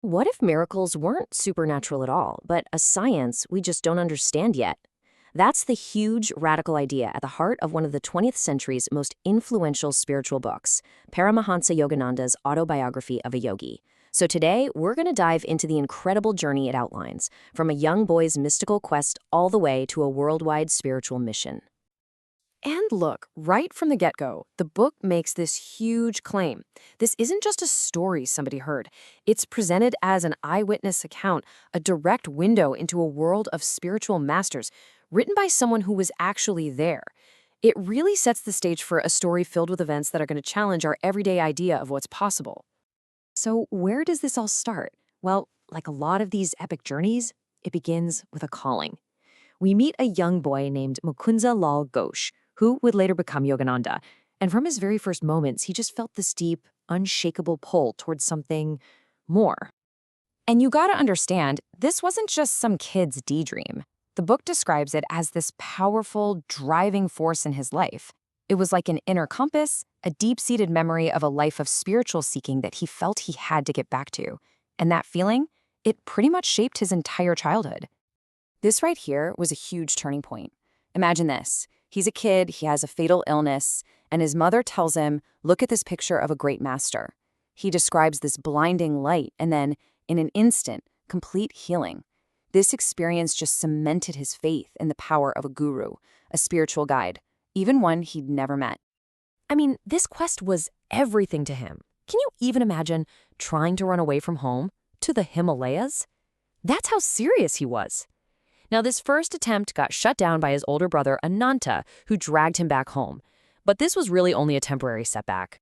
What if miracles weren't supernatural at all, but a science we just don't understand yet? That's the huge, radical idea at the heart of one of the 20th century's most influential spiritual books, Paramahansa Yogananda's Autobiography of a Yogi. So today, we're going to dive into the incredible journey it outlines, from a young boy's mystical quest all the way to a worldwide spiritual mission. And look, right from the get-go, the book makes this huge claim. This isn't just a story somebody heard. It's presented as an eyewitness account, a direct window into a world of spiritual masters, written by someone who was actually there. It really sets the stage for a story filled with events that are going to challenge our everyday idea of what's possible. So where does this all start? Well, like a lot of these epic journeys, it begins with a calling. We meet a young boy named Mukunza Lal Ghosh, who would later become Yogananda. And from his very first moments, he just felt this deep, unshakable pull towards something more. And you gotta understand, this wasn't just some kid's daydream. The book describes it as this powerful, driving force in his life. It was like an inner compass, a deep-seated memory of a life of spiritual seeking that he felt he had to get back to. And that feeling, it pretty much shaped his entire childhood. This right here was a huge turning point. Imagine this. He's a kid, he has a fatal illness, and his mother tells him, look at this picture of a great master. He describes this blinding light, and then, in an instant, complete healing. This experience just cemented his faith in the power of a guru, a spiritual guide, even one he'd never met. I mean, this quest was everything to him. Can you even imagine trying to run away from home to the Himalayas? That's how serious he was. Now, this first attempt got shut down by his older brother, Ananta, who dragged him back home. But this was really only a temporary setback.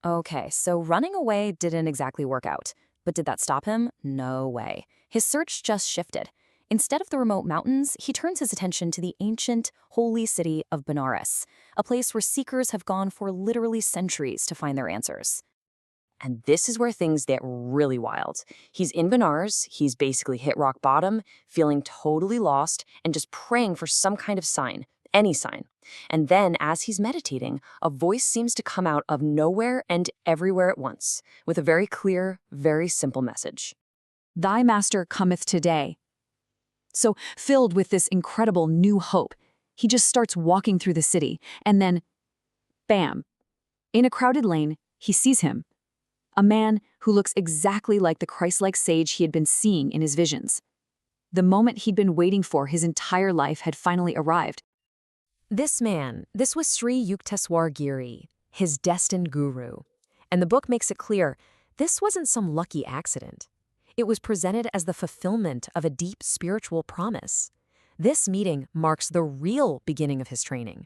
Okay, so running away didn't exactly work out. But did that stop him? No way. His search just shifted. Instead of the remote mountains, he turns his attention to the ancient, holy city of Benares, a place where seekers have gone for literally centuries to find their answers. And this is where things get really wild. He's in Benares, he's basically hit rock bottom, feeling totally lost, and just praying for some kind of sign, any sign. And then, as he's meditating, a voice seems to come out of nowhere and everywhere at once, with a very clear, very simple message. Thy master cometh today. So, filled with this incredible new hope, he just starts walking through the city, and then, bam! In a crowded lane, he sees him. A man who looks exactly like the Christ-like sage he had been seeing in his visions. The moment he'd been waiting for his entire life had finally arrived. This was Sri Yukteswar Giri, his destined guru. And the book makes it clear, this wasn't some lucky accident. It was presented as the fulfillment of a deep spiritual promise. This meeting marks the real beginning of his training.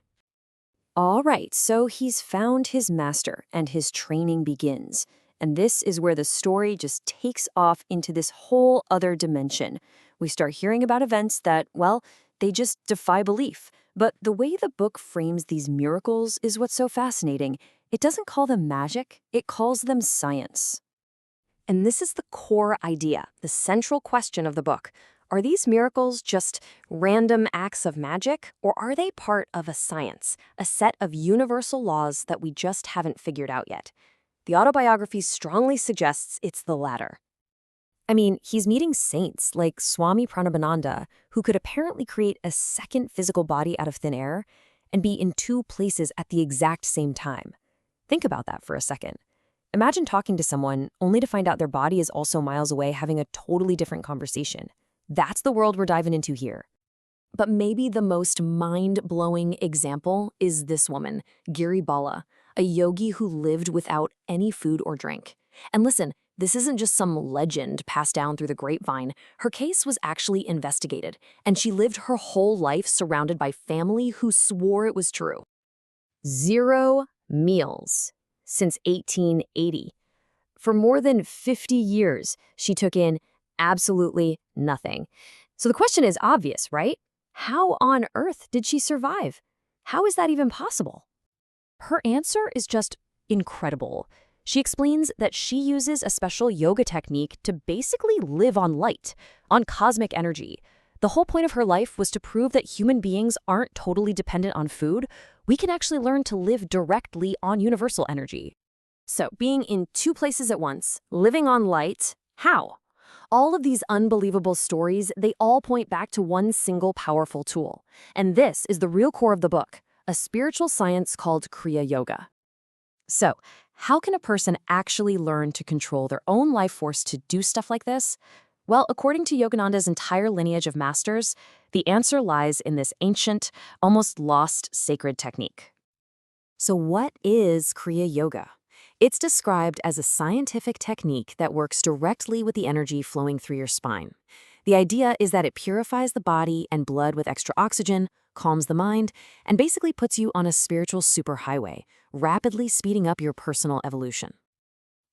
All right, so he's found his master, and his training begins. And this is where the story just takes off into this whole other dimension. We start hearing about events that, well, they just defy belief. But the way the book frames these miracles is what's so fascinating. It doesn't call them magic, it calls them science. And this is the core idea, the central question of the book. Are these miracles just random acts of magic, or are they part of a science, a set of universal laws that we just haven't figured out yet? The autobiography strongly suggests it's the latter. I mean, he's meeting saints like Swami Pranabananda, who could apparently create a second physical body out of thin air and be in two places at the exact same time. Think about that for a second. Imagine talking to someone only to find out their body is also miles away having a totally different conversation. That's the world we're diving into here. But maybe the most mind-blowing example is this woman, Giri Bala, a yogi who lived without any food or drink. And listen, this isn't just some legend passed down through the grapevine. Her case was actually investigated, and she lived her whole life surrounded by family who swore it was true. 0 meals since 1880. For more than 50 years, she took in absolutely nothing. So the question is obvious, right? How on earth did she survive? How is that even possible? Her answer is just incredible. She explains that she uses a special yoga technique to basically live on light, on cosmic energy. The whole point of her life was to prove that human beings aren't totally dependent on food. We can actually learn to live directly on universal energy. So being in two places at once, living on light, How? All of these unbelievable stories, they all point back to one single powerful tool. And this is the real core of the book, a spiritual science called Kriya Yoga. So, how can a person actually learn to control their own life force to do stuff like this? Well, according to Yogananda's entire lineage of masters, the answer lies in this ancient, almost lost sacred technique. So what is Kriya Yoga? It's described as a scientific technique that works directly with the energy flowing through your spine. The idea is that it purifies the body and blood with extra oxygen, calms the mind, and basically puts you on a spiritual superhighway, rapidly speeding up your personal evolution.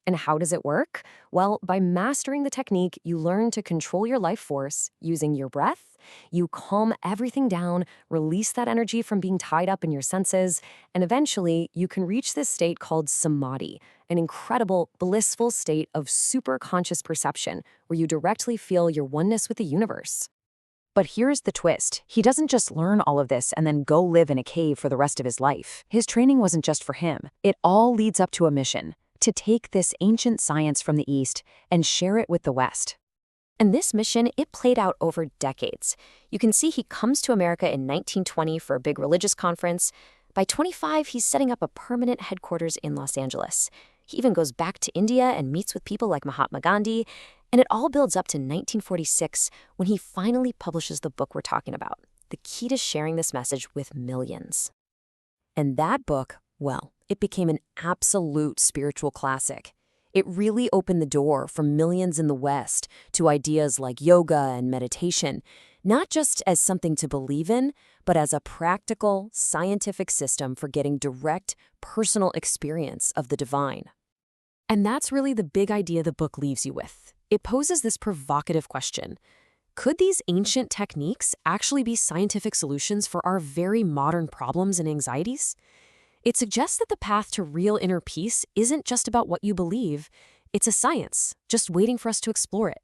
And how does it work? Well, by mastering the technique, you learn to control your life force using your breath. You calm everything down, release that energy from being tied up in your senses, and eventually you can reach this state called samadhi, an incredible, blissful state of super conscious perception where you directly feel your oneness with the universe. But here's the twist. He doesn't just learn all of this and then go live in a cave for the rest of his life. His training wasn't just for him. It all leads up to a mission: to take this ancient science from the East and share it with the West. And this mission, it played out over decades. You can see he comes to America in 1920 for a big religious conference. By 25, he's setting up a permanent headquarters in Los Angeles. He even goes back to India and meets with people like Mahatma Gandhi. And it all builds up to 1946 when he finally publishes the book we're talking about, the key to sharing this message with millions. And that book, well, it became an absolute spiritual classic. It really opened the door for millions in the West to ideas like yoga and meditation, not just as something to believe in, but as a practical, scientific system for getting direct, personal experience of the divine. And that's really the big idea the book leaves you with. It poses this provocative question: could these ancient techniques actually be scientific solutions for our very modern problems and anxieties? It suggests that the path to real inner peace isn't just about what you believe, it's a science, just waiting for us to explore it.